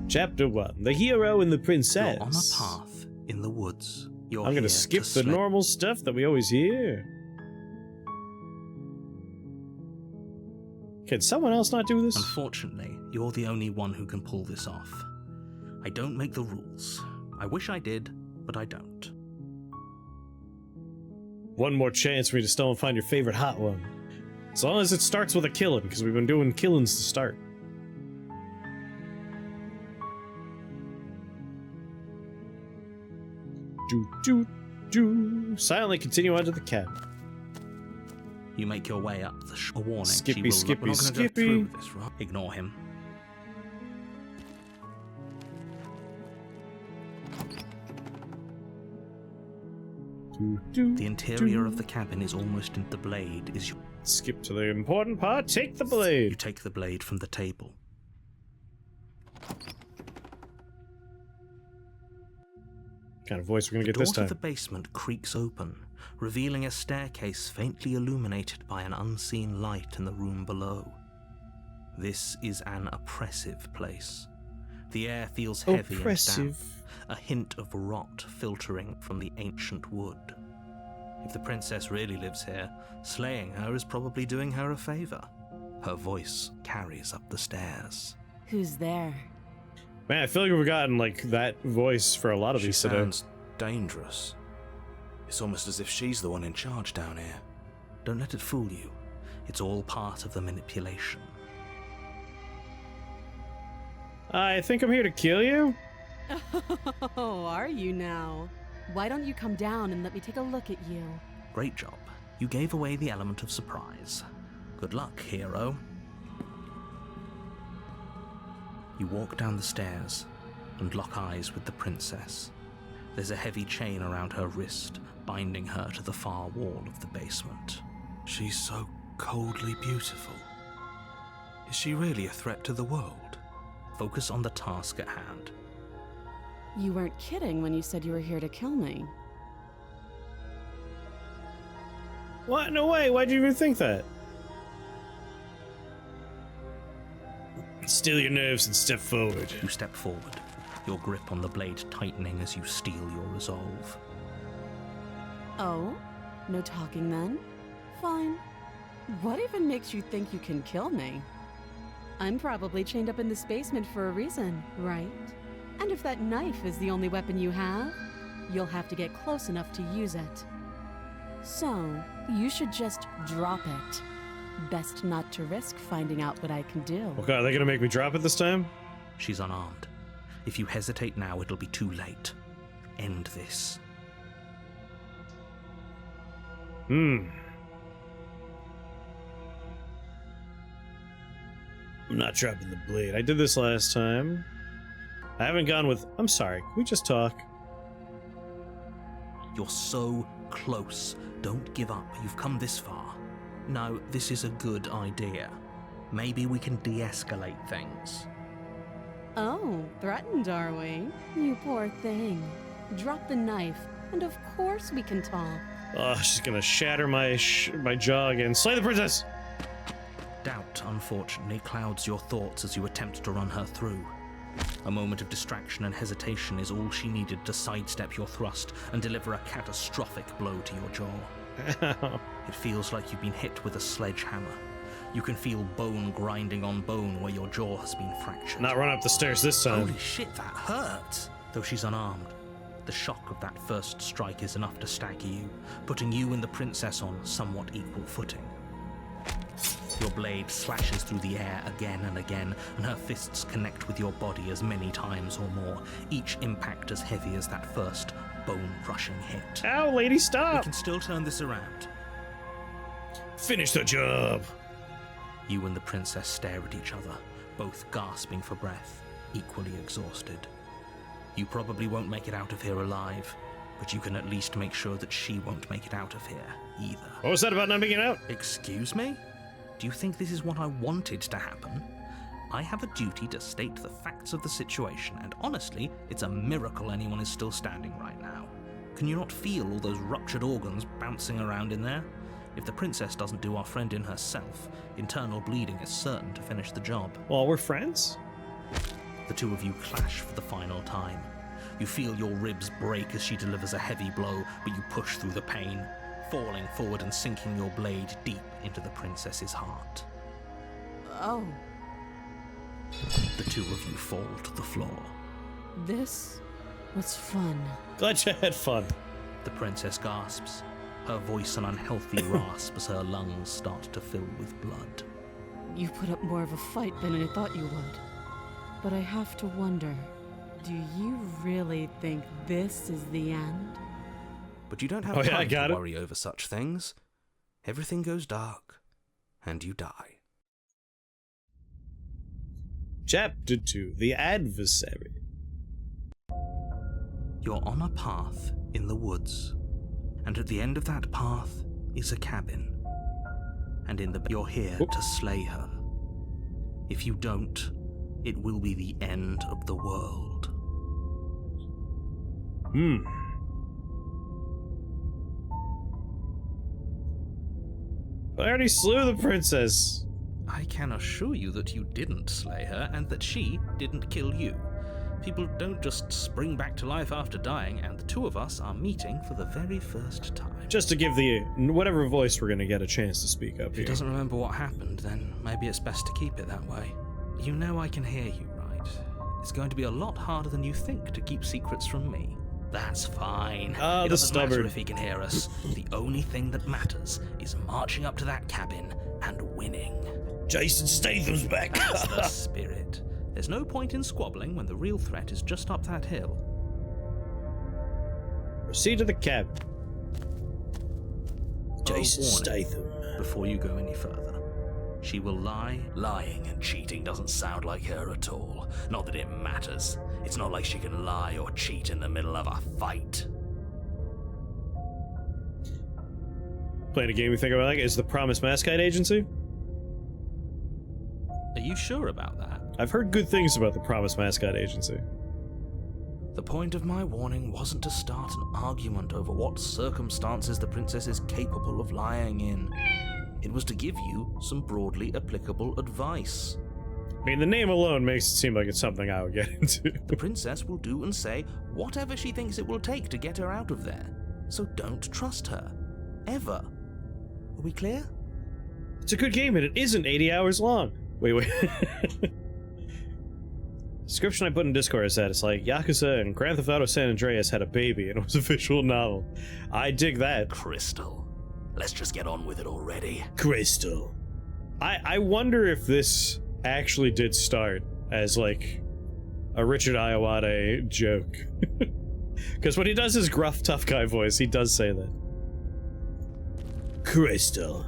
Chapter 1. The Hero and the Princess. You're on a path in the woods. I'm gonna skip the normal stuff that we always hear. Can someone else not do this? Unfortunately, you're the only one who can pull this off. I don't make the rules. I wish I did, but I don't. One more chance for me to still find your favorite hot one. As long as it starts with a killing, because we've been doing killings to start. Silently continue onto the cabin. You make your way up the a warning. Skippy, Skippy, we're not gonna Skippy. Go through this, right? Ignore him. The interior of the cabin is almost in the blade. Skip to the important part. Take the You blade. take the blade from the table. What kind of voice we're gonna get The this door time? to the basement creaks open, revealing a staircase faintly illuminated by an unseen light in the room below. This is an oppressive place. The air feels heavy and damp, a hint of rot filtering from the ancient wood. If the princess really lives here, slaying her is probably doing her a favor. Her voice carries up the stairs. Who's there? Man, I feel like we've gotten like that voice for a lot of these today. Sounds dangerous. It's almost as if she's the one in charge down here. Don't let it fool you. It's all part of the manipulation. I think I'm here to kill you. Oh, are you now? Why don't you come down and let me take a look at you? Great job. You gave away the element of surprise. Good luck, hero. You walk down the stairs and lock eyes with the princess. There's a heavy chain around her wrist, binding her to the far wall of the basement. She's so coldly beautiful. Is she really a threat to the world? Focus on the task at hand. You weren't kidding when you said you were here to kill me. What? No way. Why'd you even think that? Still your nerves and step forward. You step forward, your grip on the blade tightening as you steel your resolve. Oh? No talking then? Fine. What even makes you think you can kill me? I'm probably chained up in this basement for a reason, right? And if that knife is the only weapon you have, you'll have to get close enough to use it. So, you should just drop it. Best not to risk finding out what I can do. Okay, are they gonna make me drop it this time? She's unarmed. If you hesitate now, it'll be too late. End this. I'm not dropping the blade. I did this last time. I haven't gone with... I'm sorry, can we just talk? You're so close. Don't give up. You've come this far. No, this is a good idea. Maybe we can de-escalate things. Oh, threatened, are we? You poor thing. Drop the knife, and of course we can talk. Oh, she's gonna shatter my jaw again. Slay the princess! Doubt, unfortunately, clouds your thoughts as you attempt to run her through. A moment of distraction and hesitation is all she needed to sidestep your thrust and deliver a catastrophic blow to your jaw. It feels like you've been hit with a sledgehammer. You can feel bone grinding on bone where your jaw has been fractured. Not run up the stairs this time. Holy shit, that hurt! Though she's unarmed, the shock of that first strike is enough to stagger you, putting you and the princess on somewhat equal footing. Your blade slashes through the air again and again, and her fists connect with your body as many times or more, each impact as heavy as that first bone-crushing hit. Ow, lady, We stop! can still turn this around. Finish the job! You and the princess stare at each other, both gasping for breath, equally exhausted. You probably won't make it out of here alive, but you can at least make sure that she won't make it out of here either. What was that about not making it out? Excuse me? Do you think this is what I wanted to happen? I have a duty to state the facts of the situation, and honestly, it's a miracle anyone is still standing right now. Can you not feel all those ruptured organs bouncing around in there? If the princess doesn't do our friend in herself, internal bleeding is certain to finish the job. Well, we're friends? The two of you clash for the final time. You feel your ribs break as she delivers a heavy blow, but you push through the pain, falling forward and sinking your blade deep into the princess's heart. Oh, The two of you fall to the floor. this was fun. Glad you had fun. The princess gasps, her voice an unhealthy rasp as her lungs start to fill with blood. You put up more of a fight than I thought you would. But I have to wonder, do you really think this is the end? But you don't have Oh, yeah, I time got to it. worry over such things. Everything goes dark, and you die. Chapter 2, The Adversary. You're on a path in the woods, and at the end of that path is a cabin. And you're here to slay her. If you don't, it will be the end of the world. I already slew the princess. I can assure you that you didn't slay her, and that she didn't kill you. People don't just spring back to life after dying, and the two of us are meeting for the very first time. Just to give the whatever voice we're gonna get a chance to speak up If he here. doesn't remember what happened, then maybe it's best to keep it that way. You know I can hear you, right? It's going to be a lot harder than you think to keep secrets from me. That's fine. Ah, It the doesn't matter stubborn. if he can hear us. The only thing that matters is marching up to that cabin and winning. Jason Statham's back. That's the spirit. There's no point in squabbling when the real threat is just up that hill. Proceed to the cabin. Jason warning. Statham. Before you go any further, she will lie. Lying and cheating doesn't sound like her at all. Not that it matters. It's not like she can lie or cheat in the middle of a fight. Playing a game you think I like is the Promise Mascot Agency. Are you sure about that? I've heard good things about the Promise Mascot Agency. The point of my warning wasn't to start an argument over what circumstances the princess is capable of lying in. It was to give you some broadly applicable advice. I mean, the name alone makes it seem like it's something I would get into. The princess will do and say whatever she thinks it will take to get her out of there. So don't trust her. Ever. Are we clear? It's a good game and it isn't 80 hours long. Wait. Description I put in Discord is that it's like Yakuza and Grand Theft Auto San Andreas had a baby and it was a visual novel. I dig that. Crystal. Let's just get on with it already. Crystal. I wonder if this actually did start as like a Richard Iowade joke. Because when he does his gruff tough guy voice, he does say that. Crystal.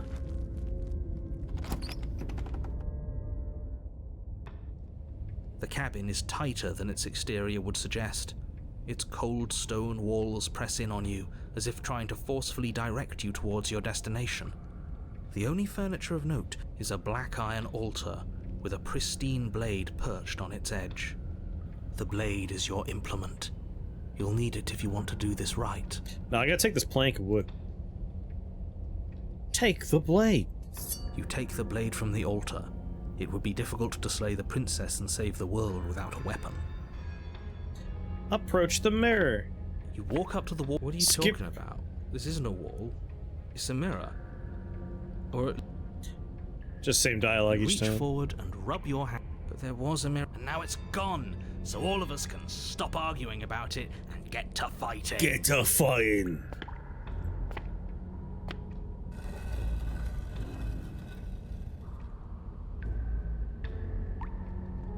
The cabin is tighter than its exterior would suggest. Its cold stone walls press in on you, as if trying to forcefully direct you towards your destination. The only furniture of note is a black iron altar with a pristine blade perched on its edge. The blade is your implement. You'll need it if you want to do this right. Now I gotta take this plank of wood. Take the blade. You take the blade from the altar. It would be difficult to slay the princess and save the world without a weapon. Approach the mirror. You walk up to the wall. What are you Skip- talking about? This isn't a wall. It's a mirror. Or Just same dialogue each reach time. forward and rub your hand. But there was a mirror, and now it's gone. So all of us can stop arguing about it and get to fighting. Get to fighting.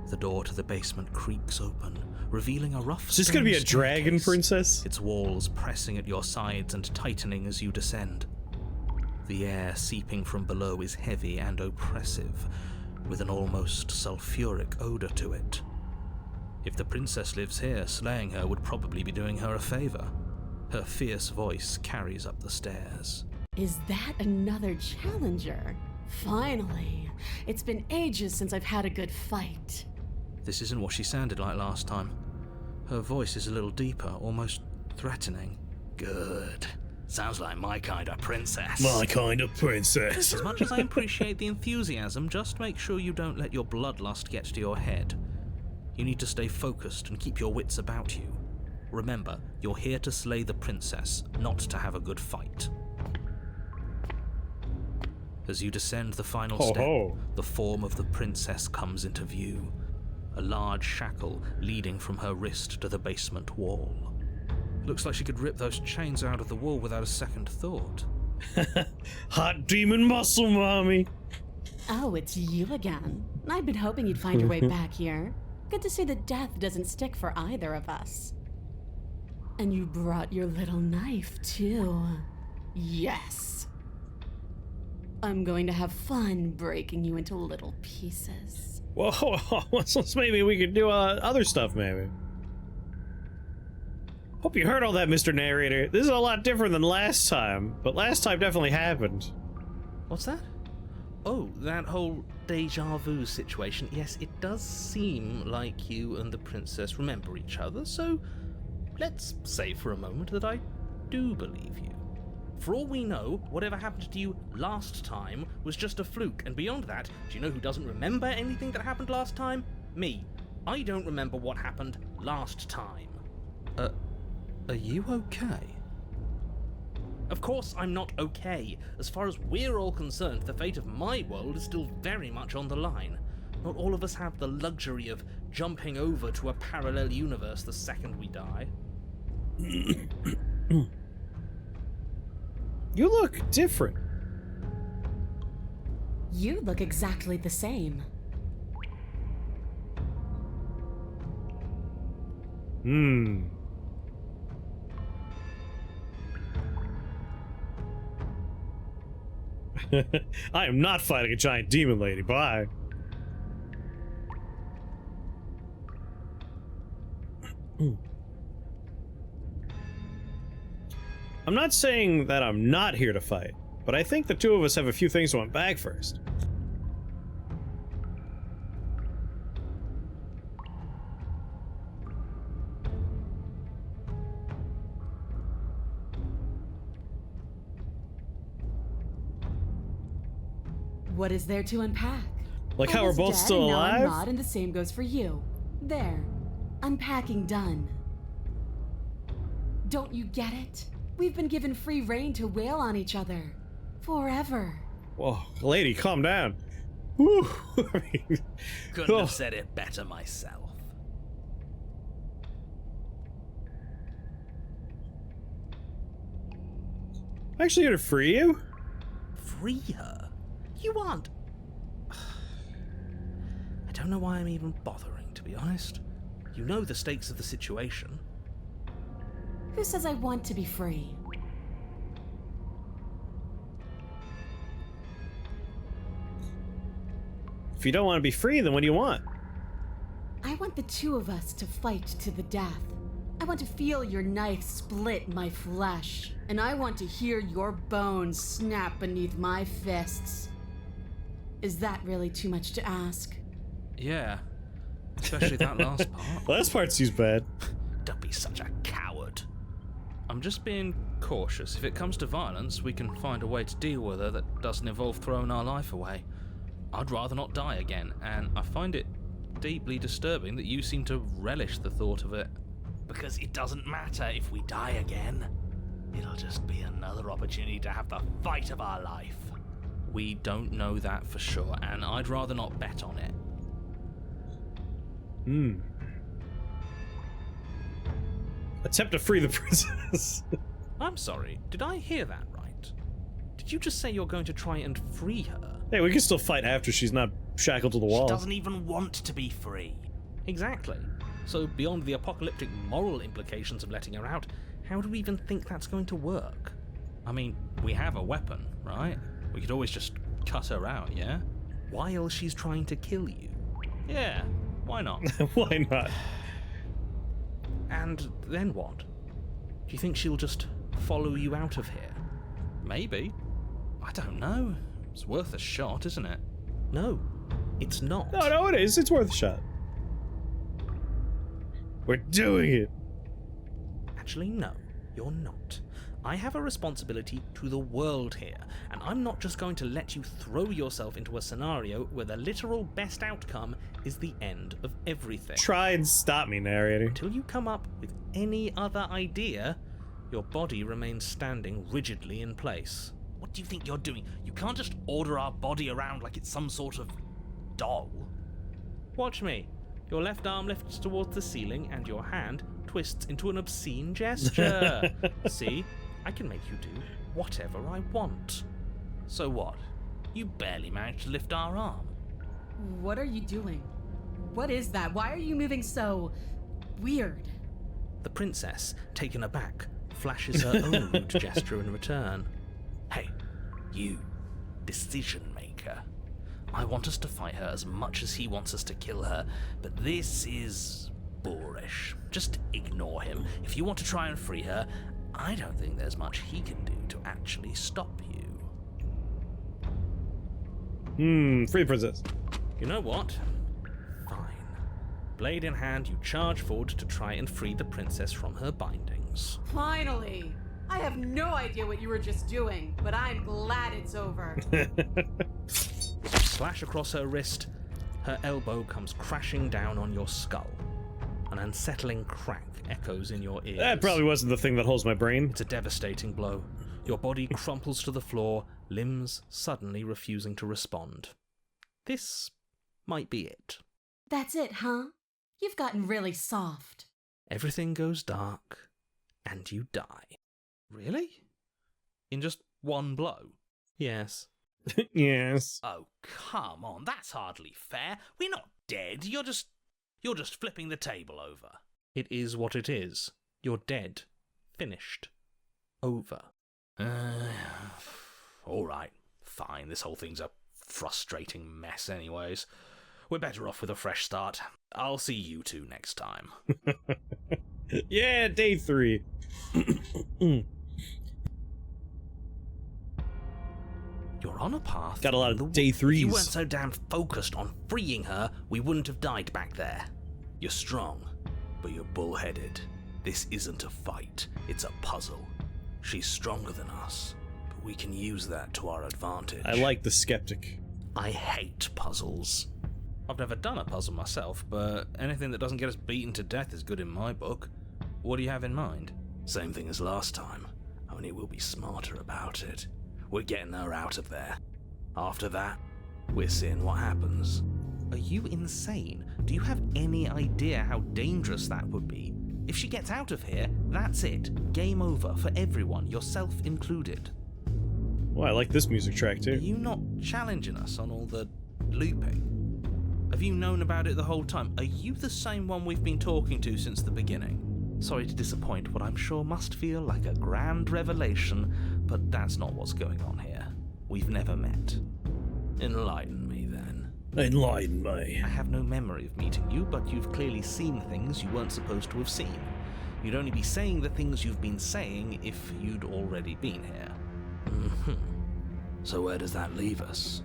The door to the basement creaks open, revealing a rough Is this gonna be a stone dragon staircase, princess? its walls pressing at your sides and tightening as you descend. The air seeping from below is heavy and oppressive, with an almost sulfuric odor to it. If the princess lives here, slaying her would probably be doing her a favor. Her fierce voice carries up the stairs. Is that another challenger? Finally. It's been ages since I've had a good fight. This isn't what she sounded like last time. Her voice is a little deeper, almost threatening. Good. Sounds like my kind of princess. My kind of princess. As much as I appreciate the enthusiasm, just make sure you don't let your bloodlust get to your head. You need to stay focused and keep your wits about you. Remember, you're here to slay the princess, not to have a good fight. As you descend the final step, the form of the princess comes into view. A large shackle leading from her wrist to the basement wall. Looks like she could rip those chains out of the wall without a second thought. Hot demon muscle, mommy. Oh, it's you again. I've been hoping you'd find your way back here. Good to see that death doesn't stick for either of us. And you brought your little knife, too. Yes. I'm going to have fun breaking you into little pieces. Whoa, so maybe we could do other stuff, maybe. Hope you heard all that, Mr. Narrator. This is a lot different than last time, but last time definitely happened. What's that? Oh, that whole deja vu situation. Yes, it does seem like you and the princess remember each other, so let's say for a moment that I do believe you. For all we know, whatever happened to you last time was just a fluke, and beyond that, do you know who doesn't remember anything that happened last time? Me. I don't remember what happened last time. Are you okay? Of course I'm not okay. As far as we're all concerned, the fate of my world is still very much on the line. Not all of us have the luxury of jumping over to a parallel universe the second we die. You look different. You look exactly the same. I am not fighting a giant demon lady, bye. I'm not saying that I'm not here to fight, but I think the two of us have a few things to unpack first. What is there to unpack? Like how I we're was both dead, still and now alive? I'm not, and the same goes for you. There. Unpacking done. Don't you get it? We've been given free rein to wail on each other. Forever. Whoa, lady, calm down. Whew. Couldn't have said it better myself. I'm actually here to free you? Free her? You aren't... I don't know why I'm even bothering, to be honest. You know the stakes of the situation. Who says I want to be free? If you don't want to be free, then what do you want? I want the two of us to fight to the death. I want to feel your knife split my flesh, and I want to hear your bones snap beneath my fists. Is that really too much to ask? Yeah. Especially that last part. Last part seems bad. Don't be such a coward. I'm just being cautious. If it comes to violence, we can find a way to deal with her that doesn't involve throwing our life away. I'd rather not die again, and I find it deeply disturbing that you seem to relish the thought of it. Because it doesn't matter if we die again. It'll just be another opportunity to have the fight of our life. We don't know that for sure, and I'd rather not bet on it. Attempt to free the princess. I'm sorry, did I hear that right? Did you just say you're going to try and free her? Hey, we can still fight after she's not shackled to the wall. She doesn't even want to be free. Exactly. So beyond the apocalyptic moral implications of letting her out, how do we even think that's going to work? I mean, we have a weapon, right? We could always just cut her out, yeah? While she's trying to kill you. Yeah, why not? Why not? And then what? Do you think she'll just follow you out of here? Maybe. I don't know. It's worth a shot, isn't it? No, it's not. No, it is. It's worth a shot. We're doing it. Actually, no, you're not. I have a responsibility to the world here, and I'm not just going to let you throw yourself into a scenario where the literal best outcome is the end of everything. Try and stop me, narrator. Until you come up with any other idea, your body remains standing rigidly in place. What do you think you're doing? You can't just order our body around like it's some sort of doll. Watch me. Your left arm lifts towards the ceiling and your hand twists into an obscene gesture. See? I can make you do whatever I want. So what? You barely managed to lift our arm. What are you doing? What is that? Why are you moving so weird? The princess, taken aback, flashes her own rude gesture in return. Hey, you, decision maker. I want us to fight her as much as he wants us to kill her, but this is boorish. Just ignore him. If you want to try and free her, I don't think there's much he can do to actually stop you. Free princess. You know what? Fine. Blade in hand, you charge forward to try and free the princess from her bindings. Finally! I have no idea what you were just doing, but I'm glad it's over. Slash across her wrist, her elbow comes crashing down on your skull. An unsettling crack echoes in your ears. That probably wasn't the thing that holds my brain. It's a devastating blow. Your body crumples to the floor, limbs suddenly refusing to respond. This might be it. That's it, huh? You've gotten really soft. Everything goes dark, and you die. Really? In just one blow? Yes. Yes. Oh, come on, that's hardly fair. We're not dead. You're just flipping the table over. It is what it is. You're dead. Finished. Over. All right. Fine. This whole thing's a frustrating mess anyways. We're better off with a fresh start. I'll see you two next time. Yeah, day 3. You're on a path. Got a lot of day 3s. If you weren't so damn focused on freeing her, we wouldn't have died back there. You're strong, but you're bullheaded. This isn't a fight, it's a puzzle. She's stronger than us, but we can use that to our advantage. I like the skeptic. I hate puzzles. I've never done a puzzle myself, but anything that doesn't get us beaten to death is good in my book. What do you have in mind? Same thing as last time, only we'll be smarter about it. We're getting her out of there. After that, we're seeing what happens. Are you insane? Do you have any idea how dangerous that would be? If she gets out of here, that's it. Game over for everyone, yourself included. Well, I like this music track Are too. you not challenging us on all the looping? Have you known about it the whole time? Are you the same one we've been talking to since the beginning? Sorry to disappoint what I'm sure must feel like a grand revelation, but that's not what's going on here. We've never met. Enlighten me, then. Enlighten me. I have no memory of meeting you, but you've clearly seen things you weren't supposed to have seen. You'd only be saying the things you've been saying if you'd already been here. So where does that leave us?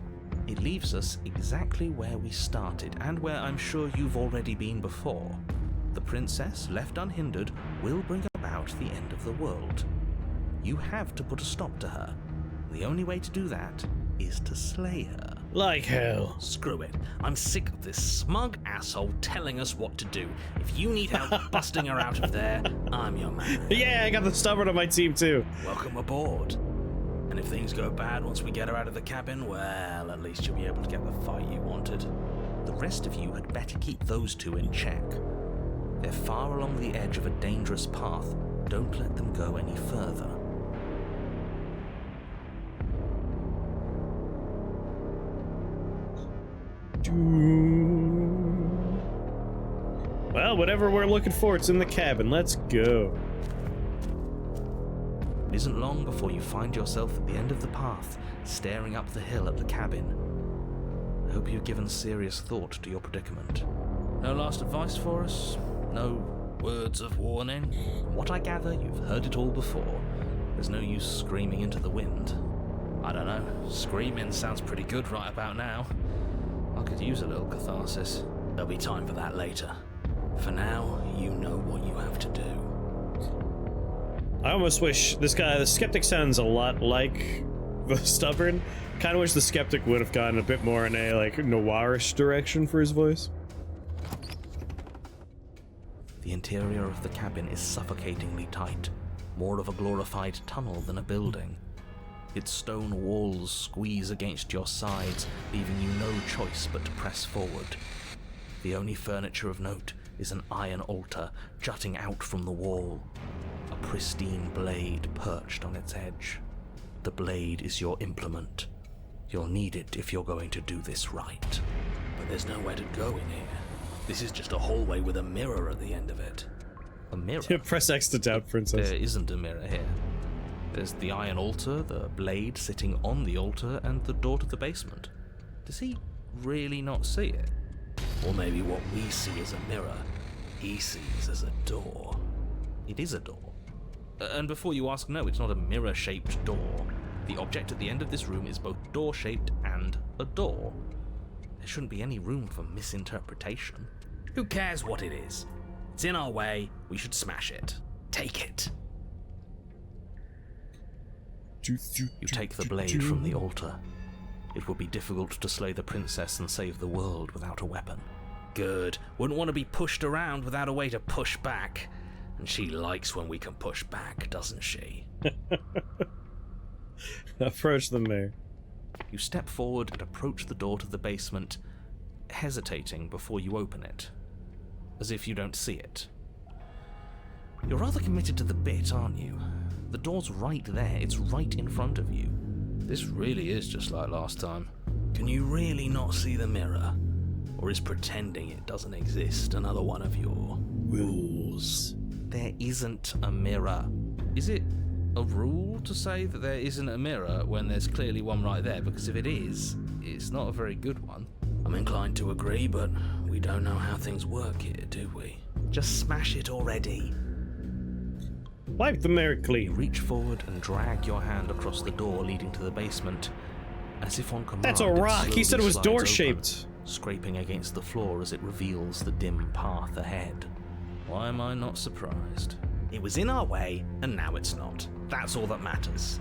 It leaves us exactly where we started, and where I'm sure you've already been before. The princess, left unhindered, will bring about the end of the world. You have to put a stop to her. The only way to do that is to slay her. Like hell. Screw it. I'm sick of this smug asshole telling us what to do. If you need help busting her out of there, I'm your man. Yeah, I got the stubborn on my team too. Welcome aboard. And if things go bad once we get her out of the cabin, well, at least you'll be able to get the fight you wanted. The rest of you had better keep those two in check. They're far along the edge of a dangerous path. Don't let them go any further. Well, whatever we're looking for, it's in the cabin. Let's go. It isn't long before you find yourself at the end of the path, staring up the hill at the cabin. I hope you've given serious thought to your predicament. No last advice for us? No words of warning? What I gather, you've heard it all before. There's no use screaming into the wind. I don't know, screaming sounds pretty good right about now. I could use a little catharsis. There'll be time for that later. For now, you know what you have to do. I almost wish this guy, the skeptic, sounds a lot like the stubborn. Kind of wish the skeptic would have gone a bit more in a like noirish direction for his voice. The interior of the cabin is suffocatingly tight, more of a glorified tunnel than a building. Its stone walls squeeze against your sides, leaving you no choice but to press forward. The only furniture of note is an iron altar jutting out from the wall, a pristine blade perched on its edge. The blade is your implement. You'll need it if you're going to do this right. But there's nowhere to go in here. This is just a hallway with a mirror at the end of it. A mirror? Press X to doubt, princess. There isn't a mirror here. There's the iron altar, the blade sitting on the altar, and the door to the basement. Does he really not see it? Or maybe what we see as a mirror, he sees as a door. It is a door. And before you ask, no, it's not a mirror-shaped door. The object at the end of this room is both door-shaped and a door. There shouldn't be any room for misinterpretation. Who cares what it is? It's in our way, we should smash it. Take it. You take the blade from the altar. It will be difficult to slay the princess and save the world without a weapon. Good. Wouldn't want to be pushed around without a way to push back. And she likes when we can push back, doesn't she? Approach the mayor. You step forward and approach the door to the basement, hesitating before you open it, as if you don't see it. You're rather committed to the bit, aren't you? The door's right there, it's right in front of you. This really is just like last time. Can you really not see the mirror? Or is pretending it doesn't exist another one of your rules? There isn't a mirror. Is it a rule to say that there isn't a mirror when there's clearly one right there? Because if it is, it's not a very good one. I'm inclined to agree, but we don't know how things work here, do we? Just smash it already. Wipe the mirror You clean. reach forward and drag your hand across the door leading to the basement, as if on command. That's a it rock. He said it was slowly slides door-shaped. open, scraping against the floor as it reveals the dim path ahead. Why am I not surprised? It was in our way, and now it's not. That's all that matters.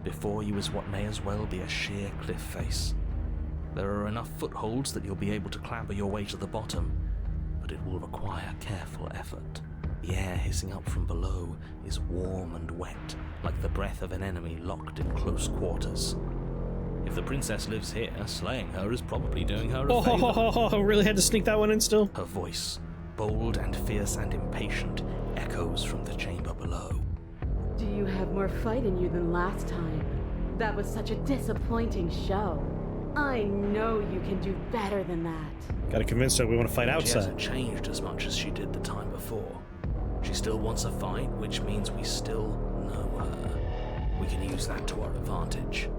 Before you is what may as well be a sheer cliff face. There are enough footholds that you'll be able to clamber your way to the bottom, but it will require careful effort. The air hissing up from below is warm and wet, like the breath of an enemy locked in close quarters. If the princess lives here, slaying her is probably doing her a favor. Oh, really had to sneak that one in still? Her voice, bold and fierce and impatient, echoes from the chamber below. Do you have more fight in you than last time? That was such a disappointing show. I know you can do better than that. Gotta convince her we want to fight She outside. hasn't changed as much as she did the time before. She still wants a fight, which means we still know her. We can use that to our advantage.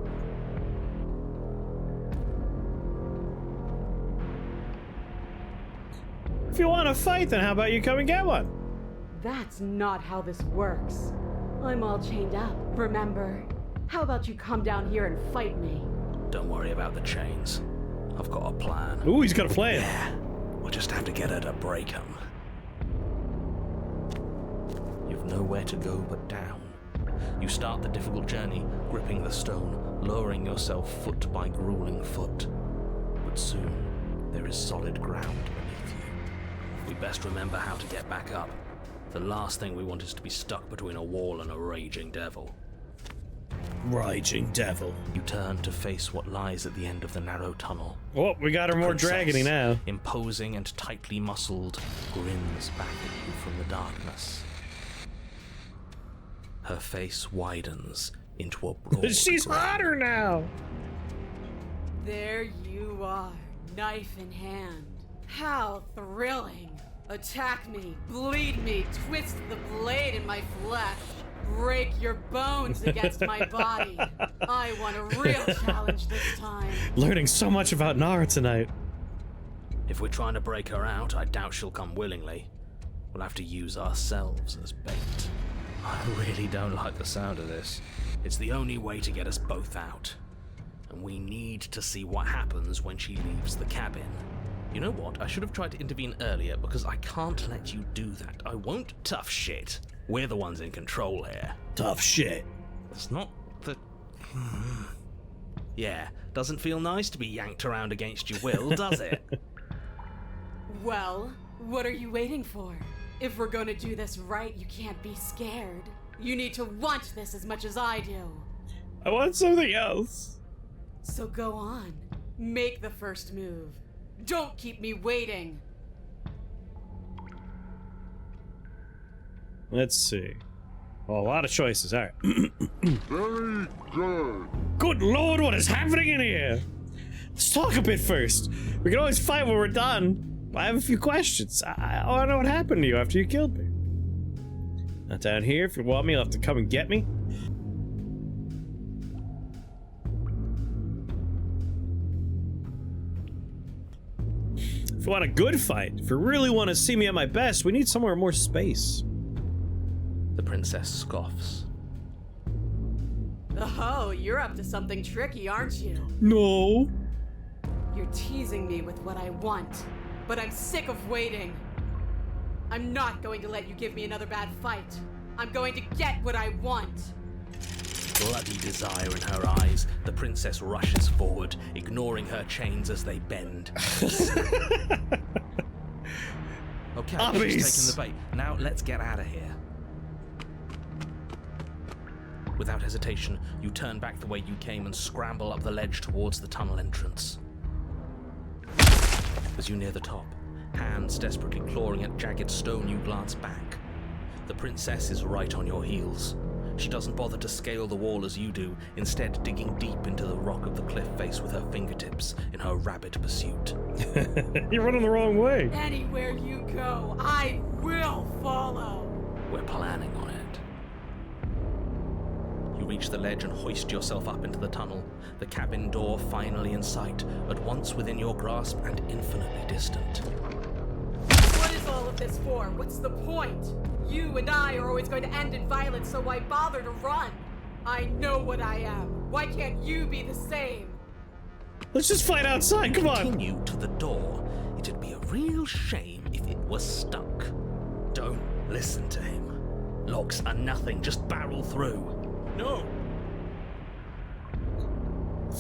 If you want to fight, then how about you come and get one? That's not how this works. I'm all chained up, remember? How about you come down here and fight me? Don't worry about the chains. I've got a plan. Ooh, he's got a plan. Yeah, we'll just have to get her to break them. You've nowhere to go but down. You start the difficult journey, gripping the stone, lowering yourself foot by grueling foot. But soon, there is solid ground beneath you. We best remember how to get back up. The last thing we want is to be stuck between a wall and a raging devil. Raging devil. You turn to face what lies at the end of the narrow tunnel. Oh, we got her more Princess, dragony now. imposing and tightly muscled, grins back at you from the darkness. Her face widens into a broad She's grin. hotter now. There you are, knife in hand. How thrilling. Attack me, bleed me, twist the blade in my flesh. Break your bones against my body. I want a real challenge this time. Learning so much about Nara tonight. If we're trying to break her out, I doubt she'll come willingly. We'll have to use ourselves as bait. I really don't like the sound of this. It's the only way to get us both out. And we need to see what happens when she leaves the cabin. You know what? I should have tried to intervene earlier because I can't let you do that. I won't. Tough shit. We're the ones in control here. Tough shit. It's not the... Yeah, doesn't feel nice to be yanked around against your will, does it? Well, what are you waiting for? If we're gonna do this right, you can't be scared. You need to want this as much as I do. I want something else. So go on. Make the first move. Don't keep me waiting. Let's see. Oh, a lot of choices. All right. Very good. Good lord, what is happening in here? Let's talk a bit first. We can always fight when we're done. I have a few questions. I want to know what happened to you after you killed me. Not down here. If you want me, you'll have to come and get me. If you want a good fight, if you really want to see me at my best, we need somewhere more space. The princess scoffs. Oh, you're up to something tricky, aren't you? No. You're teasing me with what I want, but I'm sick of waiting. I'm not going to let you give me another bad fight. I'm going to get what I want. Bloody desire in her eyes, the princess rushes forward, ignoring her chains as they bend. Okay, she's taken the bait. Now let's get out of here. Without hesitation, you turn back the way you came and scramble up the ledge towards the tunnel entrance. As you near the top, hands desperately clawing at jagged stone, you glance back. The princess is right on your heels. She doesn't bother to scale the wall as you do, instead digging deep into the rock of the cliff face with her fingertips in her rabid pursuit. You're running the wrong way. Anywhere you go, I will follow. We're planning on it. You reach the ledge and hoist yourself up into the tunnel, the cabin door finally in sight, at once within your grasp and infinitely distant. What is all of this for? What's the point? You and I are always going to end in violence, so why bother to run? I know what I am. Why can't you be the same? Let's just fight outside, come on! Continue to the door. It'd be a real shame if it was stuck. Don't listen to him. Locks are nothing, just barrel through. No!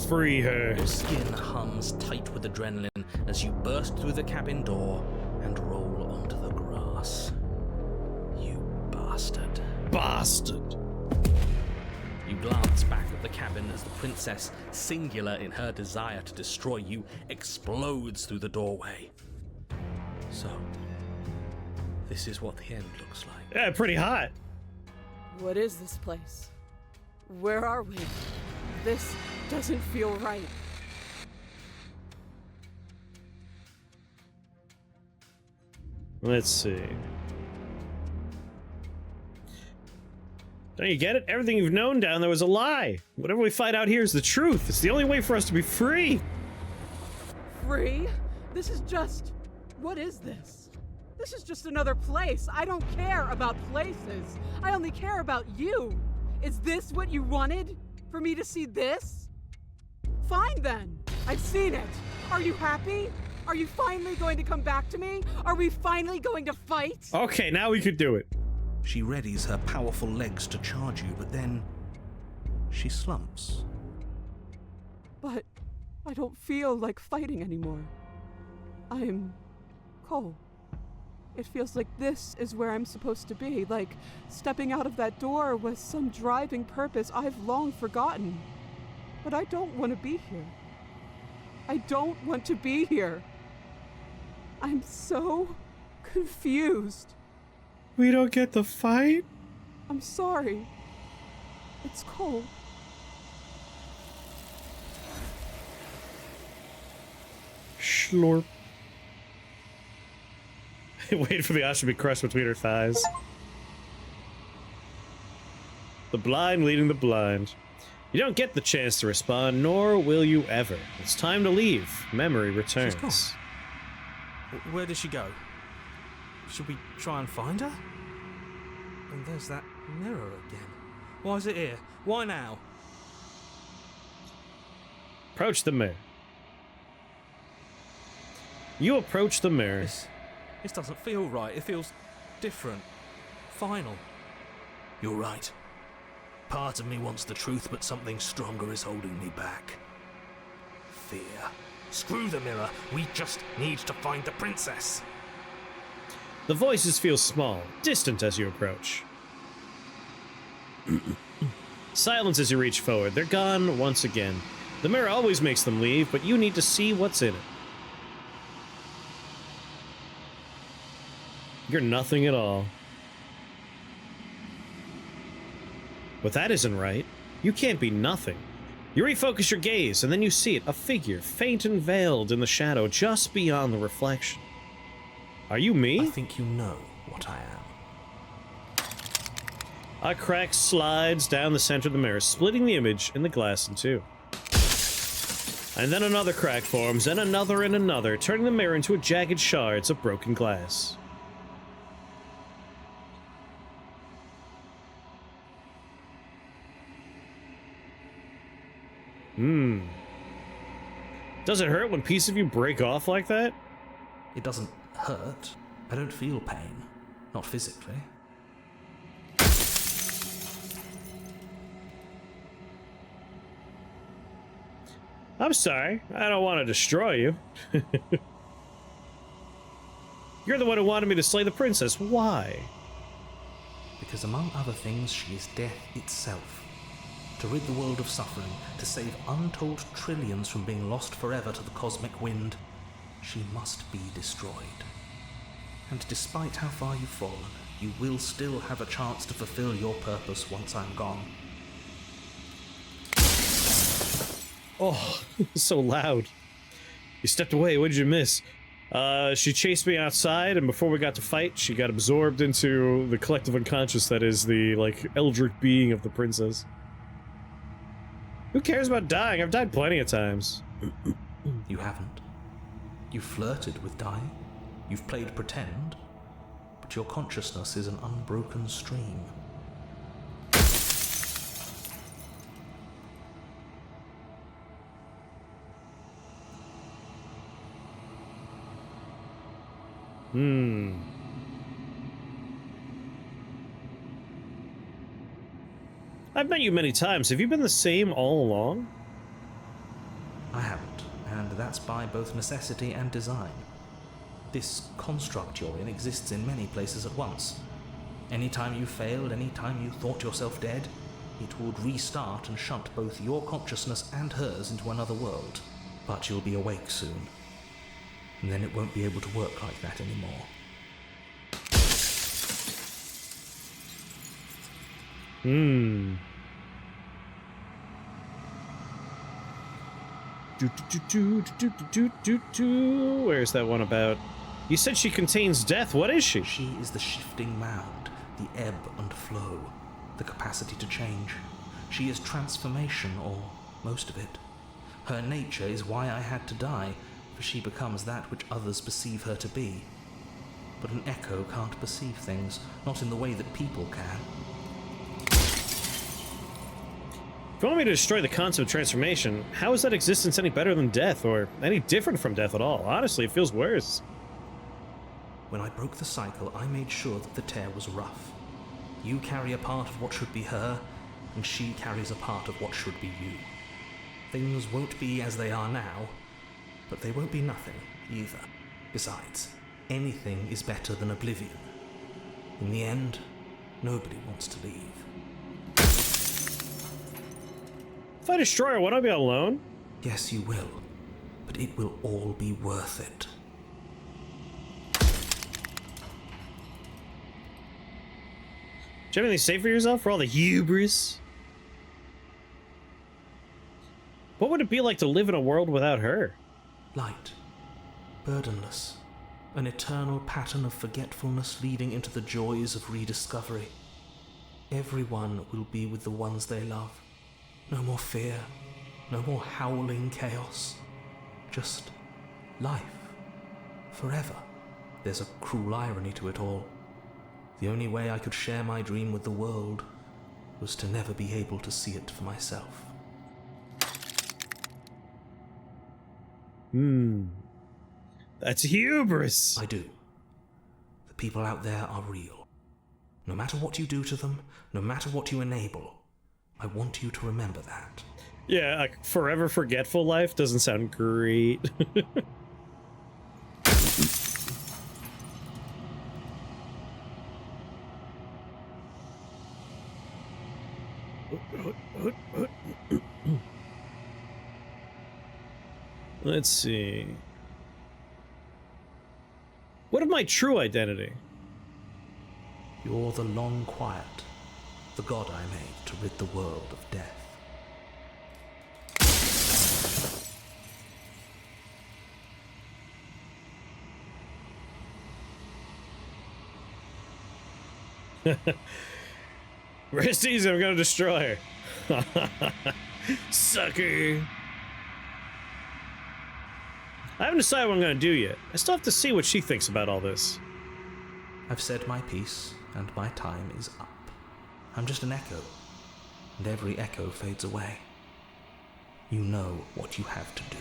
Free her. Your skin hums tight with adrenaline as you burst through the cabin door and roll onto the grass. You bastard. Bastard. You glance back at the cabin as the princess, singular in her desire to destroy you, explodes through the doorway. So, this is what the end looks like. Yeah, pretty hot. What is this place? Where are we? This doesn't feel right. Let's see. Don't you get it? Everything you've known down there was a lie. Whatever we find out here is the truth. It's the only way for us to be free. Free? This is just... What is this? This is just another place. I don't care about places. I only care about you. Is this what you wanted? For me to see this? Fine then. I've seen it. Are you happy? Are you finally going to come back to me? Are we finally going to fight? Okay, now we could do it. She readies her powerful legs to charge you, but then she slumps. But I don't feel like fighting anymore. I'm cold. It feels like this is where I'm supposed to be, like stepping out of that door was some driving purpose I've long forgotten. But I don't want to be here. I don't want to be here. I'm so confused. We don't get the fight? I'm sorry. It's cold. Schlorp. Wait for the ostrich to be crushed between her thighs. The blind leading the blind. You don't get the chance to respond, nor will you ever. It's time to leave. Memory returns. She's gone. Where did she go? Should we try and find her? And there's that mirror again. Why is it here? Why now? Approach the mirror. You approach the mirror. This doesn't feel right. It feels different. Final. You're right. Part of me wants the truth, but something stronger is holding me back. Fear. Screw the mirror. We just need to find the princess. The voices feel small, distant as you approach. Silence as you reach forward. They're gone once again. The mirror always makes them leave, but you need to see what's in it. You're nothing at all. But that isn't right. You can't be nothing. You refocus your gaze, and then you see it, a figure, faint and veiled in the shadow just beyond the reflection. Are you me? I think you know what I am. A crack slides down the center of the mirror, splitting the image and the glass in two. And then another crack forms, and another, turning the mirror into a jagged shards of broken glass. Does it hurt when pieces of you break off like that? It doesn't hurt. I don't feel pain. Not physically. I'm sorry. I don't want to destroy you. You're the one who wanted me to slay the princess. Why? Because among other things, she is death itself. To rid the world of suffering, to save untold trillions from being lost forever to the cosmic wind, she must be destroyed. And despite how far you've fallen, you will still have a chance to fulfill your purpose once I'm gone. Oh, so loud. You stepped away. What did you miss? She chased me outside, and before we got to fight, she got absorbed into the collective unconscious that is the, like, eldritch being of the princess. Who cares about dying? I've died plenty of times. You haven't. You've flirted with dying. You've played pretend. But your consciousness is an unbroken stream. I've met you many times. Have you been the same all along? I haven't, and that's by both necessity and design. This construct you're in exists in many places at once. Anytime you failed, anytime you thought yourself dead, it would restart and shunt both your consciousness and hers into another world. But you'll be awake soon, and then it won't be able to work like that anymore. Where's that one about? You said she contains death. What is she? She is the shifting mound, the ebb and flow, the capacity to change. She is transformation, or most of it. Her nature is why I had to die, for she becomes that which others perceive her to be. But an echo can't perceive things, not in the way that people can. If you want me to destroy the concept of transformation, how is that existence any better than death, or any different from death at all? Honestly, it feels worse. When I broke the cycle, I made sure that the tear was rough. You carry a part of what should be her, and she carries a part of what should be you. Things won't be as they are now, but they won't be nothing either. Besides, anything is better than oblivion. In the end, nobody wants to leave. If I destroy her, won't I be alone? Yes, you will, but it will all be worth it. Do you have anything to say for yourself for all the hubris? What would it be like to live in a world without her? Light, burdenless, an eternal pattern of forgetfulness leading into the joys of rediscovery. Everyone will be with the ones they love. No more fear, no more howling chaos. Just life. Forever. There's a cruel irony to it all. The only way I could share my dream with the world was to never be able to see it for myself. That's hubris. I do. The people out there are real. No matter what you do to them, no matter what you enable, I want you to remember that. Yeah, a forever forgetful life doesn't sound great. Let's see. What of my true identity? You're the long quiet, the god I made to rid the world of death. Rest easy, I'm gonna destroy her. Sucker. I haven't decided what I'm gonna do yet. I still have to see what she thinks about all this. I've said my piece, and my time is up. I'm just an echo, and every echo fades away. You know what you have to do.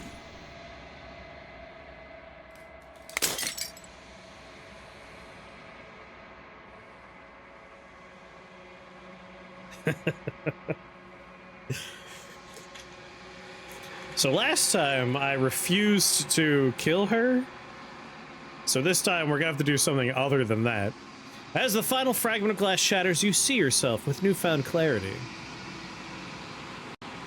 So last time I refused to kill her. So this time we're gonna have to do something other than that. As the final fragment of glass shatters, you see yourself with newfound clarity.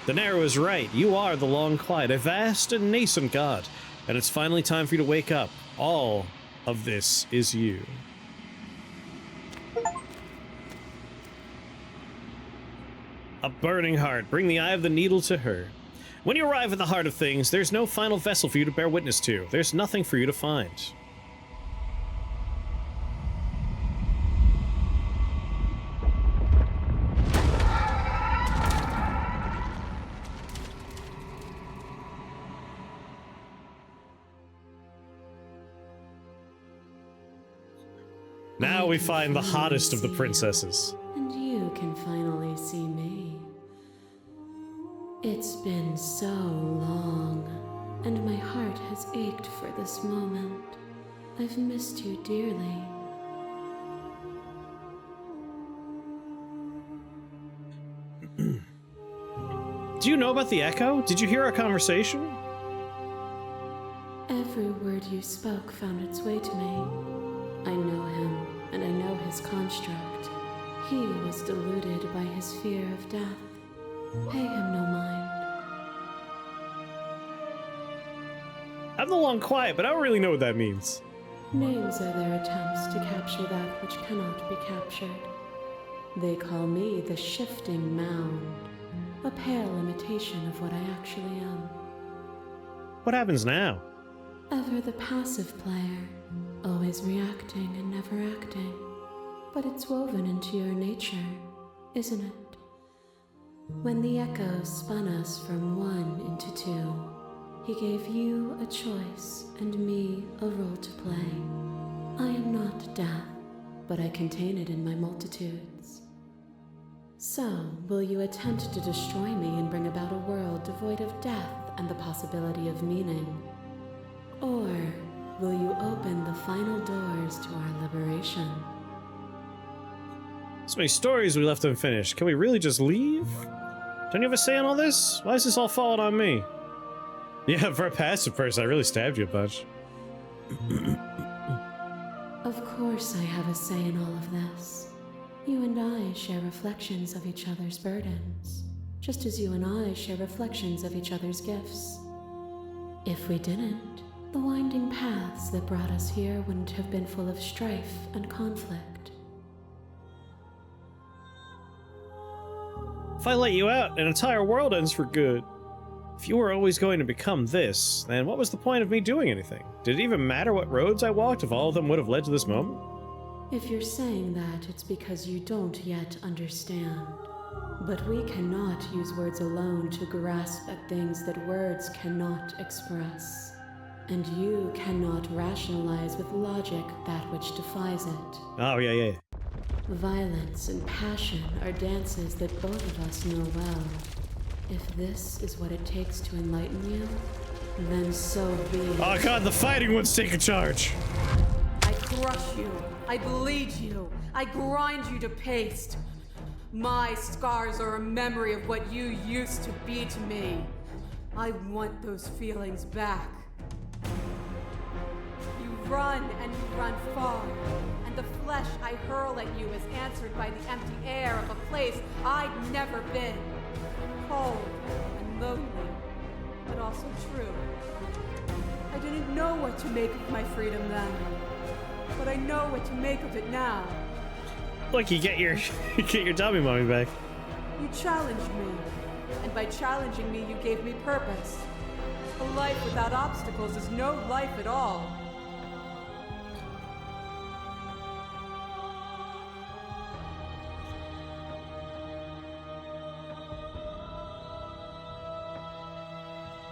The Narrow is right. You are the Long Quiet, a vast and nascent god, and it's finally time for you to wake up. All of this is you. A burning heart. Bring the eye of the needle to her. When you arrive at the heart of things, there's no final vessel for you to bear witness to. There's nothing for you to find. Now we find the hottest of the princesses. And you can finally see me. It's been so long, and my heart has ached for this moment. I've missed you dearly. Do you know about the Echo? Did you hear our conversation? Every word you spoke found its way to me. I know him, and I know his construct. He was deluded by his fear of death. Pay him no mind. I'm the Long Quiet, but I don't really know what that means. Names are their attempts to capture that which cannot be captured. They call me the Shifting Mound, a pale imitation of what I actually am. What happens now? Ever the passive player, always reacting and never acting. But it's woven into your nature, isn't it? When the Echo spun us from one into two, he gave you a choice and me a role to play. I am not death, but I contain it in my multitudes. So, will you attempt to destroy me and bring about a world devoid of death and the possibility of meaning? Or will you open the final doors to our liberation? So many stories we left unfinished. Can we really just leave? Don't you have a say on all this? Why is this all falling on me? Yeah, for a passive person, I really stabbed you a bunch. Of course I have a say in all of this. You and I share reflections of each other's burdens, just as you and I share reflections of each other's gifts. If we didn't, the winding paths that brought us here wouldn't have been full of strife and conflict. If I let you out, an entire world ends for good. If you were always going to become this, then what was the point of me doing anything? Did it even matter what roads I walked if all of them would have led to this moment? If you're saying that, it's because you don't yet understand. But we cannot use words alone to grasp at things that words cannot express. And you cannot rationalize with logic that which defies it. Oh, yeah. Violence and passion are dances that both of us know well. If this is what it takes to enlighten you, Then so be it. Oh god, the fighting ones take charge. I crush you. I bleed you. I grind you to paste. My scars are a memory of what you used to be to me. I want those feelings back. You run and you run far, and the flesh I hurl at you is answered by the empty air of a place I'd never been. Cold and lonely, but also true. I didn't know what to make of my freedom then, but I know what to make of it now. Look, you get your dummy mommy back. You challenged me, and by challenging me, you gave me purpose. A life without obstacles is no life at all.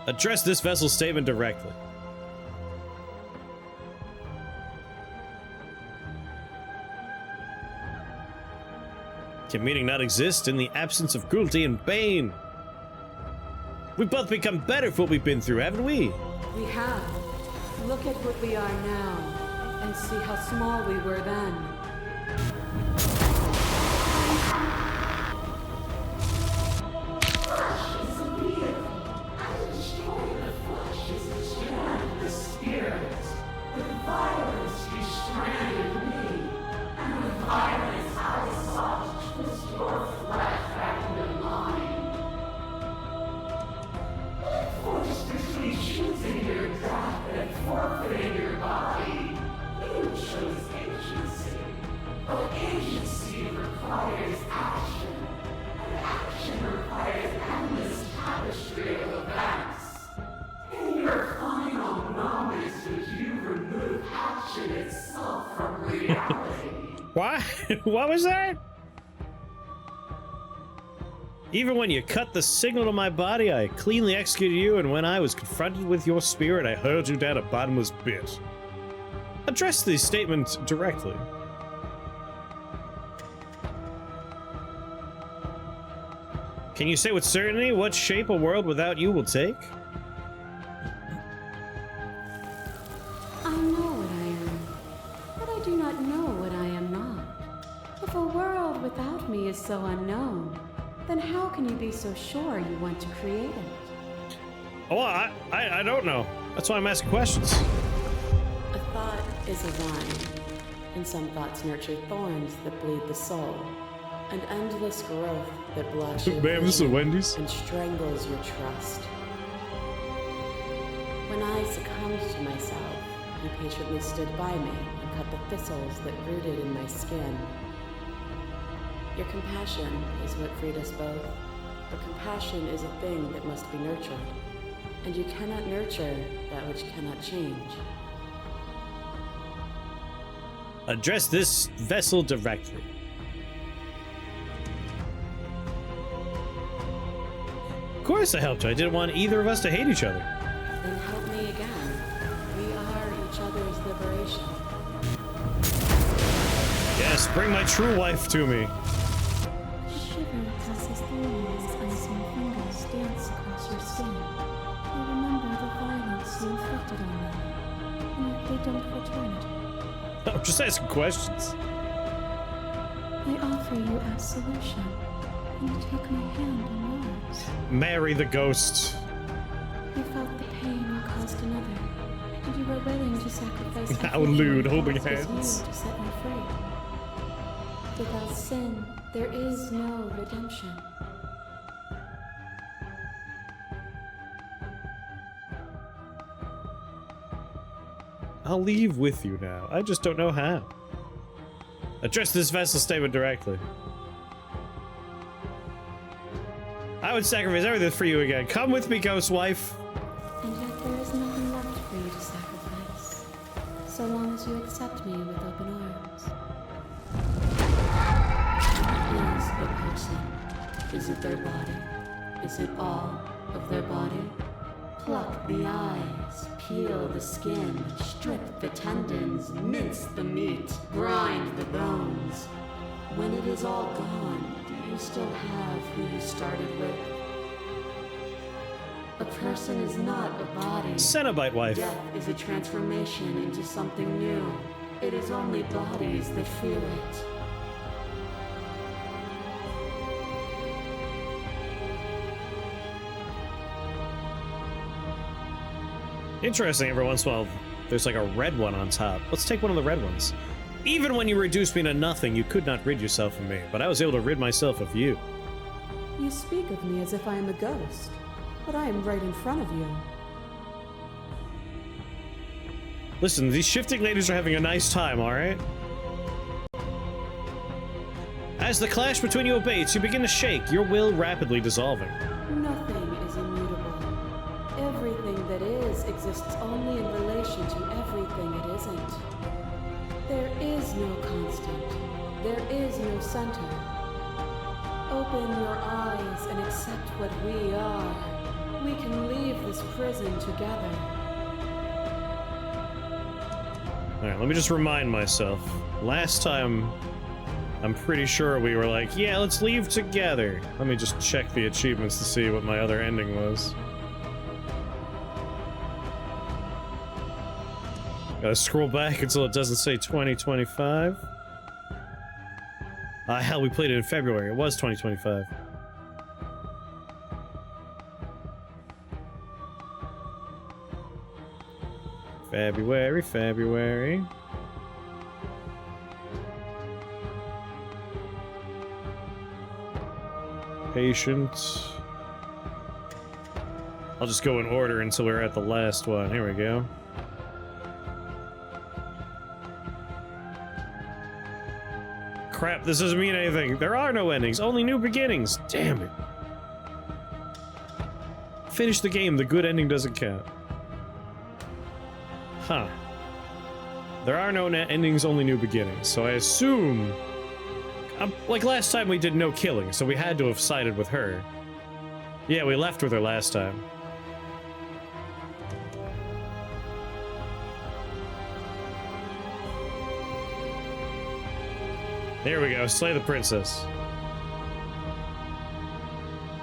Address this vessel's statement directly. Can meaning not exist in the absence of cruelty and pain? We've both become better for what we've been through, haven't we? We have. Look at what we are now, and see how small we were then. What? What was that? Even when you cut the signal to my body, I cleanly executed you, and when I was confronted with your spirit, I hurled you down a bottomless pit. Address these statements directly. Can you say with certainty what shape a world without you will take? I know what I am, but I do not know what I am not. If a world without me is so unknown, then how can you be so sure you want to create it? Oh, I don't know. That's why I'm asking questions. A thought is a vine, and some thoughts nurture thorns that bleed the soul, an endless growth that blocks your Ma'am, this is vision Wendy's. and strangles your trust. When I succumbed to myself, you patiently stood by me and cut the thistles that rooted in my skin. Your compassion is what freed us both, but compassion is a thing that must be nurtured, and you cannot nurture that which cannot change. Address this vessel directly. Of course I helped you. I didn't want either of us to hate each other. Then help me again. We are each other's liberation. Yes, bring my true wife to me. A shiver passes through you as unseen fingers dance across your skin. You remember the violence you inflicted on them, and yet they don't return it. I'm just asking questions. I offer you absolution, and you take my hand in yours. Marry the ghost. You felt the pain you caused another, and you were willing to sacrifice How everything lewd, that holding was you hands. to set me free. Without sin, there is no redemption. I'll leave with you now. I just don't know how. Address this vessel statement directly. I would sacrifice everything for you again. Come with me, ghost wife. And yet there is nothing left for you to sacrifice, so long as you accept me with open arms. Is a person? Is it their body? Is it all of their body? Pluck the eyes, peel the skin, strip the tendons, mince the meat, grind the bones. When it is all gone, do you still have who you started with? A person is not a body. Cenobite wife. Death is a transformation into something new. It is only bodies that feel it. Interesting, every once in a while, there's like a red one on top. Let's take one of the red ones. Even when you reduced me to nothing, you could not rid yourself of me, but I was able to rid myself of you. You speak of me as if I am a ghost, but I am right in front of you. Listen, these shifting ladies are having a nice time, alright? As the clash between you abates, you begin to shake, your will rapidly dissolving. Nothing is immutable. Everything that is exists only in relation to everything it isn't. There is no constant. There is no center. Open your eyes and accept what we are. We can leave this prison together. Alright, let me just remind myself. Last time, I'm pretty sure we were like, yeah, let's leave together. Let me just check the achievements to see what my other ending was. Gotta scroll back until it doesn't say 2025. Ah, hell, we played it in February. It was 2025. February. Patient. I'll just go in order until we're at the last one. Here we go. Crap, this doesn't mean anything. There are no endings, only new beginnings. Damn it. Finish the game, the good ending doesn't count. Huh. There are no endings, only new beginnings, so I assume... like last time we did no killing, so we had to have sided with her. Yeah, we left with her last time. There we go, slay the princess.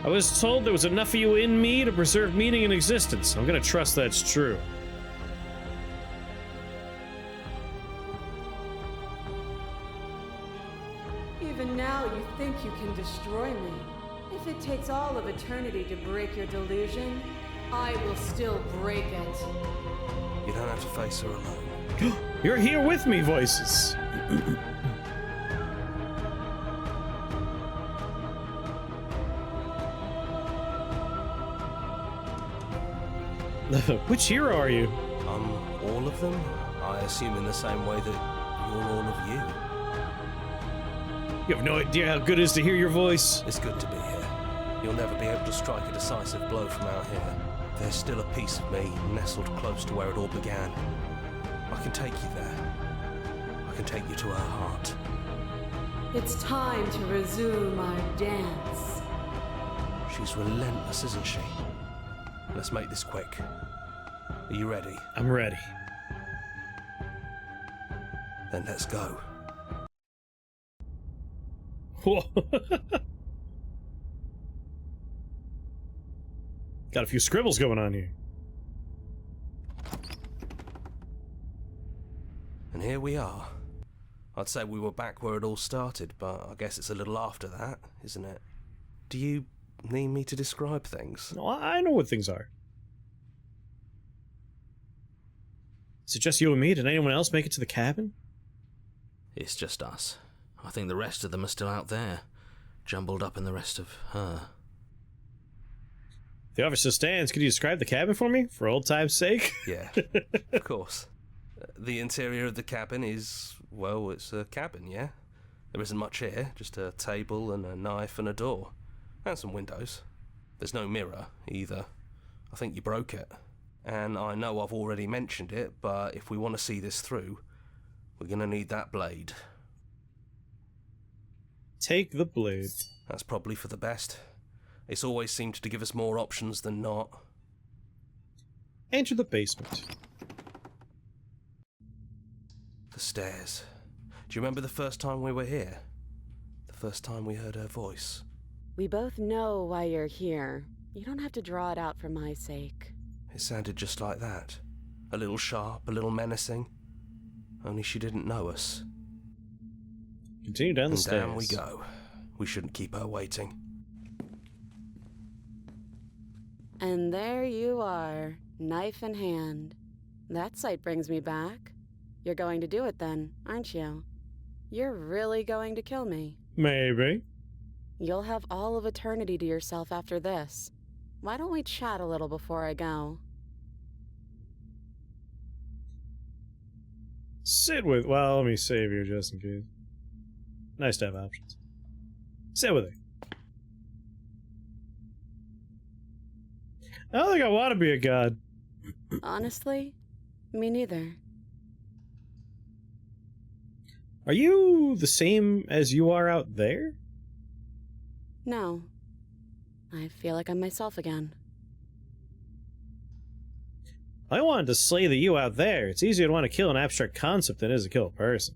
I was told there was enough of you in me to preserve meaning in existence. I'm gonna trust that's true. Even now, you think you can destroy me. If it takes all of eternity to break your delusion, I will still break it. You don't have to face her alone. You're here with me, voices. Which hero are you? All of them? I assume in the same way that you're all of you. You have no idea how good it is to hear your voice. It's good to be here. You'll never be able to strike a decisive blow from out here. There's still a piece of me nestled close to where it all began. I can take you there. I can take you to her heart. It's time to resume our dance. She's relentless, isn't she? Let's make this quick. Are you ready? I'm ready. Then let's go. Whoa. Got a few scribbles going on here. And here we are. I'd say we were back where it all started, but I guess it's a little after that, isn't it? Do you need me to describe things? No, I know what things are. Is it just you and me? Did anyone else make it to the cabin? It's just us. I think the rest of them are still out there, jumbled up in the rest of her. The officer stands. Could you describe the cabin for me, for old time's sake? Yeah, of course. The interior of the cabin is, well, it's a cabin, yeah? There isn't much here, just a table and a knife and a door. And some windows. There's no mirror, either. I think you broke it. And I know I've already mentioned it, but if we want to see this through, we're gonna need that blade. Take the blade. That's probably for the best. It's always seemed to give us more options than not. Enter the basement. The stairs. Do you remember the first time we were here? The first time we heard her voice? We both know why you're here. You don't have to draw it out for my sake. It sounded just like that. A little sharp, a little menacing. Only she didn't know us. Continue down the And stairs. down we go. We shouldn't keep her waiting. And there you are, knife in hand. That sight brings me back. You're going to do it then, aren't you? You're really going to kill me. Maybe. You'll have all of eternity to yourself after this. Why don't we chat a little before I go? Sit with. Well, let me save you just in case. Nice to have options. Sit with it. I don't think I want to be a god. Honestly, me neither. Are you the same as you are out there? No. I feel like I'm myself again. I wanted to slay the you out there. It's easier to want to kill an abstract concept than it is to kill a person.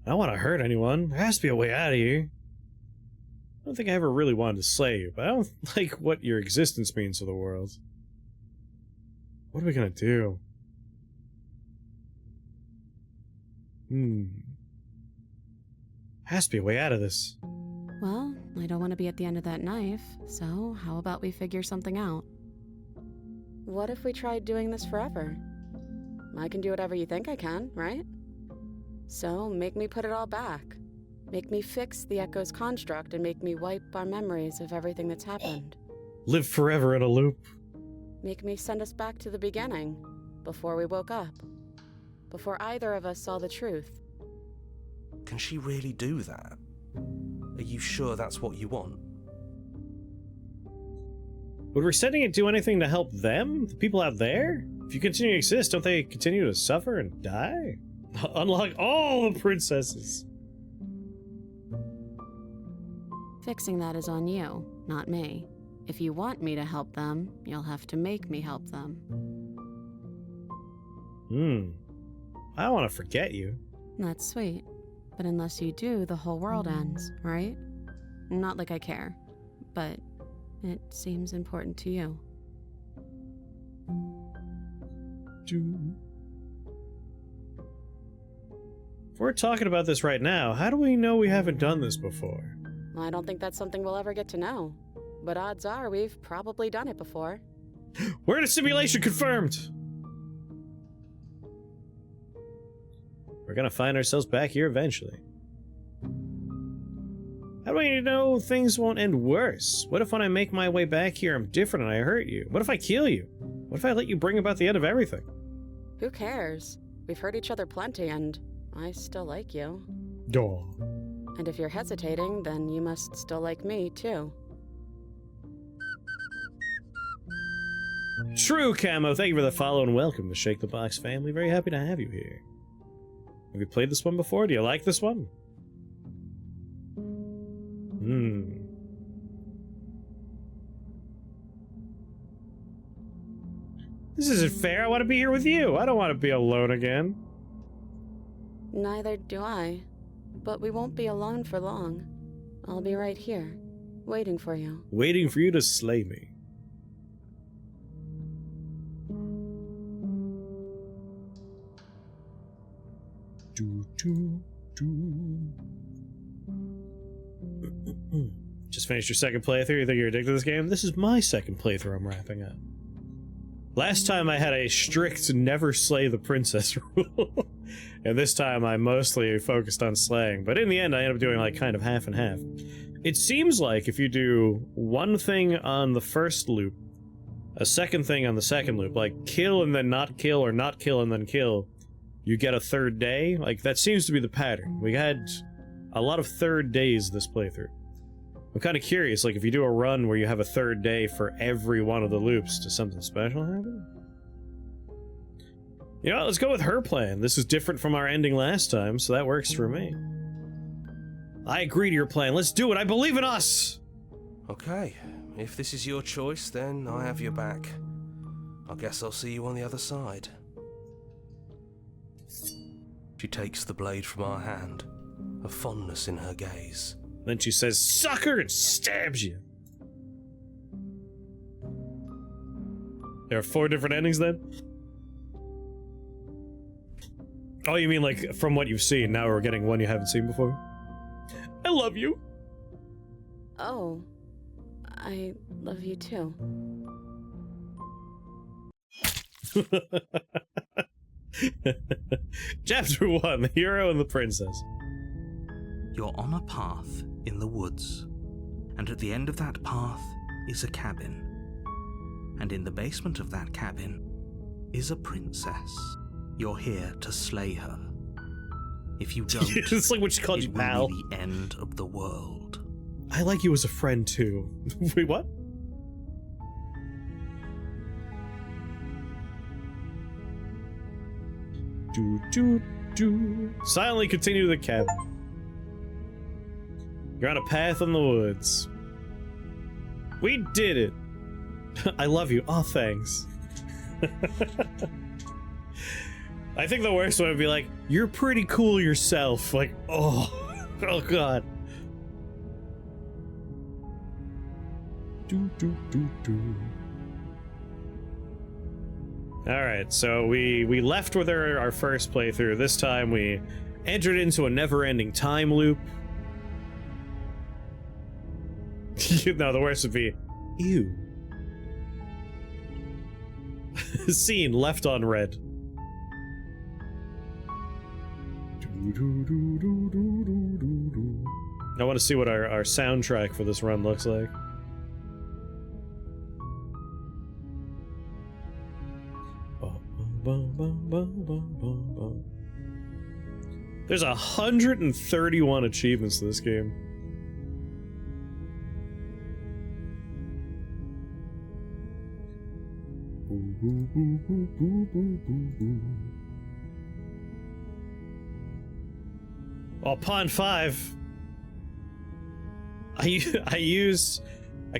I don't want to hurt anyone. There has to be a way out of here. I don't think I ever really wanted to slay you, but I don't like what your existence means to the world. What are we gonna do? Has to be a way out of this. Well, I don't want to be at the end of that knife, so how about we figure something out? What if we tried doing this forever? I can do whatever you think I can, right? So make me put it all back. Make me fix the Echo's construct and make me wipe our memories of everything that's happened. Live forever in a loop. Make me send us back to the beginning, before we woke up. Before either of us saw the truth. Can she really do that? Are you sure that's what you want? Would resetting it do anything to help them? The people out there? If you continue to exist, don't they continue to suffer and die? Unlock all the princesses. Fixing that is on you, not me. If you want me to help them, you'll have to make me help them. I don't want to forget you. That's sweet. But unless you do, the whole world ends, right? Not like I care, but it seems important to you. If we're talking about this right now, how do we know we haven't done this before? I don't think that's something we'll ever get to know. But odds are we've probably done it before. We're in a simulation confirmed! We're gonna find ourselves back here eventually. How do I know things won't end worse? What if when I make my way back here I'm different and I hurt you? What if I kill you? What if I let you bring about the end of everything? Who cares? We've hurt each other plenty and I still like you. Duh. And if you're hesitating, then you must still like me, too. True, Camo. Thank you for the follow and welcome to Shake the Box family. Very happy to have you here. Have you played this one before? Do you like this one? This isn't fair. I want to be here with you. I don't want to be alone again. Neither do I. But we won't be alone for long. I'll be right here, waiting for you. Waiting for you to slay me. Just finished your second playthrough? You think you're addicted to this game? This is my second playthrough I'm wrapping up. Last time I had a strict never slay the princess rule. And this time I mostly focused on slaying. But in the end I ended up doing like kind of half and half. It seems like if you do one thing on the first loop, a second thing on the second loop, like kill and then not kill or not kill and then kill, you get a third day. Like that seems to be the pattern. We had a lot of third days this playthrough. I'm kind of curious, like if you do a run where you have a third day for every one of the loops, does something special happen? You know, let's go with her plan. This is different from our ending last time, so that works for me. I agree to your plan. Let's do it. I believe in us. Okay, if this is your choice, then I have your back. I guess I'll see you on the other side. She takes the blade from our hand, a fondness in her gaze. Then she says, sucker, and stabs you. There are 4 different endings then? Oh, you mean like from what you've seen, now we're getting one you haven't seen before? I love you. Oh, I love you too. Chapter 1, The Hero and the Princess. You're on a path in the woods, and at the end of that path is a cabin. And in the basement of that cabin is a princess. You're here to slay her. If you don't, It's like what she called it you, will pal. be the end of the world. I like you as a friend too. Wait, what? Silently continue to the cabin. You're on a path in the woods. We did it. I love you. Oh, thanks. I think the worst one would be like, you're pretty cool yourself. Like, oh, oh god. Alright, so we left with our first playthrough. This time we entered into a never-ending time loop. No, the worst would be, ew. Scene left on red. I want to see what our soundtrack for this run looks like. There's 131 achievements to this game. Well, Pond 5, I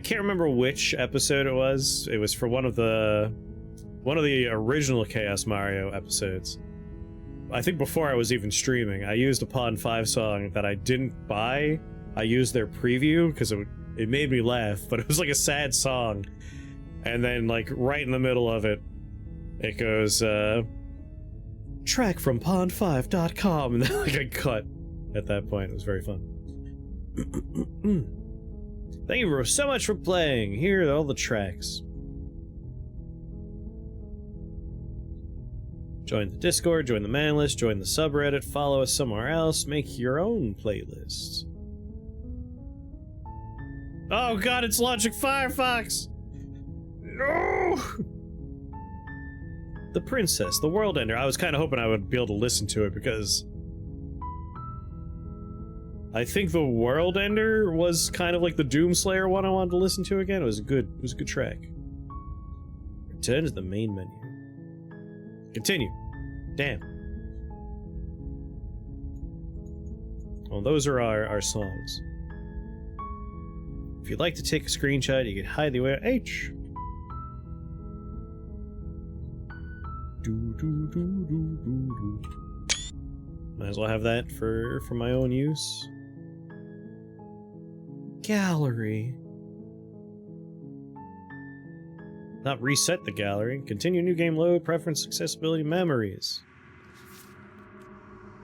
can't remember which episode it was. It was for one of the original Chaos Mario episodes. I think before I was even streaming, I used a Pond 5 song that I didn't buy. I used their preview because it made me laugh, but it was like a sad song. And then, like, right in the middle of it, it goes, track from pond5.com, and then, like, I cut at that point. It was very fun. Thank you so much for playing. Here are all the tracks. Join the Discord, join the man list, join the subreddit, follow us somewhere else, make your own playlist. Oh god, it's launching Firefox! No! The Princess, the World Ender. I was kind of hoping I would be able to listen to it because I think the World Ender was kind of like the Doomslayer one I wanted to listen to again. It was a good track. Return to the main menu. Continue. Damn. Well, those are our songs. If you'd like to take a screenshot, you can hide the way H. Might as well have that for my own use. Gallery. Not reset the gallery. Continue new game load, preference, accessibility, memories.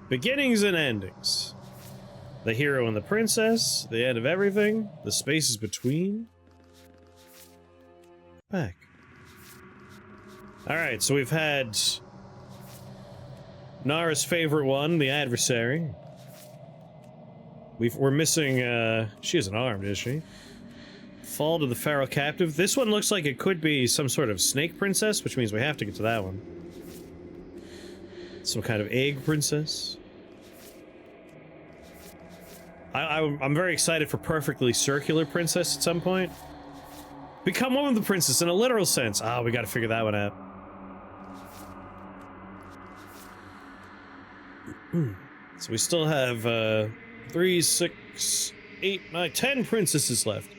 Beginnings and endings. The hero and the princess, the end of everything, the spaces between. Back. Alright, so we've had Nara's favorite one, the adversary. We're missing, she isn't armed, is she? Fall to the Pharaoh captive. This one looks like it could be some sort of snake princess, which means we have to get to that one. Some kind of egg princess. I'm very excited for perfectly circular princess at some point. Become one with the princess in a literal sense. Ah, we gotta figure that one out. So we still have 3, 6, 8, 9, 10 princesses left.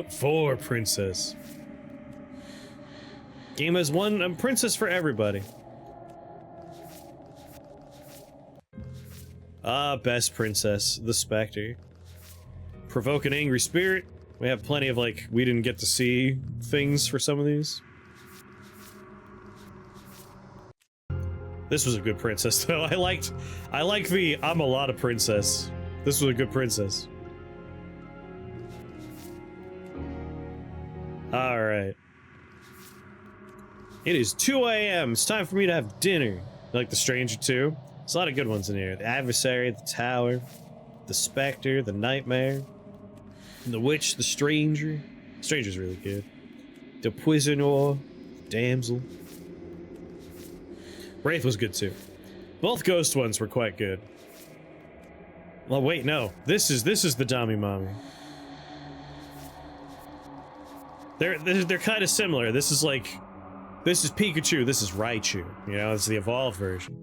Four princess. Game has one princess for everybody. Ah, best princess, the Spectre. Provoke an angry spirit, We have plenty of, like, we didn't get to see things for some of these. This was a good princess, though. I liked the I'm a lot of princess. This was a good princess. Alright. It is 2 a.m. It's time for me to have dinner. Like The Stranger 2. There's a lot of good ones in here. The Adversary, The Tower, The Spectre, The Nightmare, The Witch, The Stranger. Stranger's really good. The Poisoner, The Damsel. Wraith was good too. Both ghost ones were quite good. Well, wait, no. This is the Dami Mommy. They're kind of similar. This is Pikachu, this is Raichu. You know, it's the evolved version.